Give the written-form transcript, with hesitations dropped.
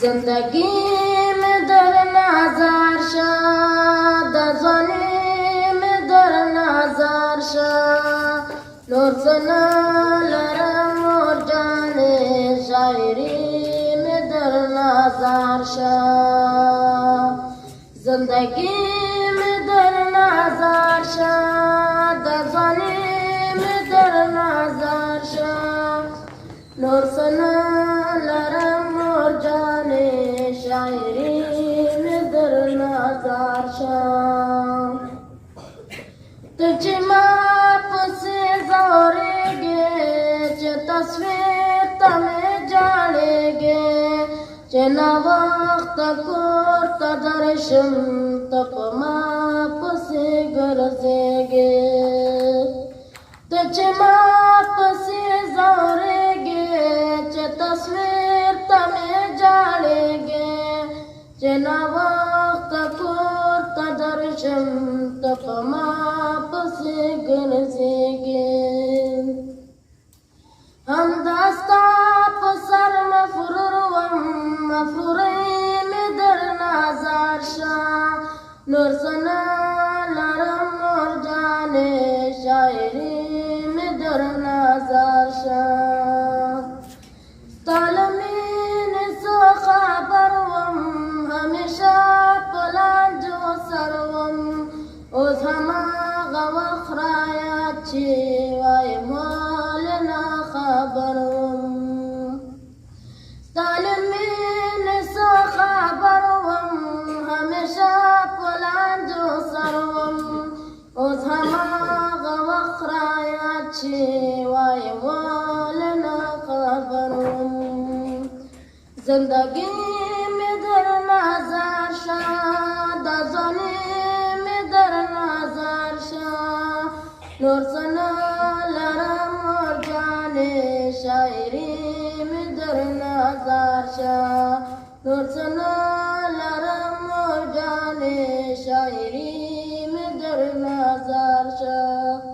زندگی میں در نظر شد ځواني میں در نظر شد نور سنا لرم اور جانے شاعری میں در نظر شد زندگی میں در نظر شد ځواني میں در نظر شد نور سنا لرم اور جانے شاعری میں در نظر شد تجھے ماں پسے زورے چه تصویر تمہیں جاڑے گے چه نا وقت کور تدرشم تپ ماں پسے گرزے گے تجھے ماں پسے زورے چه تصویر تمہیں جاڑے گے چه نا وقت کور تدرشم تپ ماں پسے گرزے گے ہم داستا پسر مفروری میں در نظر شد نور سنا لرم اور جانے شاعری میں در نظر شد تعلمین سو خبروم ہمیشہ پلان جو سروم اوز ہماغا وخرایات چی وای مالنا خبروم تعلمین سو خبروم ہمیشہ پلان جو سروم اوز ہماغا وخرایات چی وای مالنا خبروم زندگی میں در نظر شد ځواني میں در نظر شد نور سنا لرم اور جانے شاعری میں در نظر شد نور سنا لرم اور جانے شاعری میں در نظر شد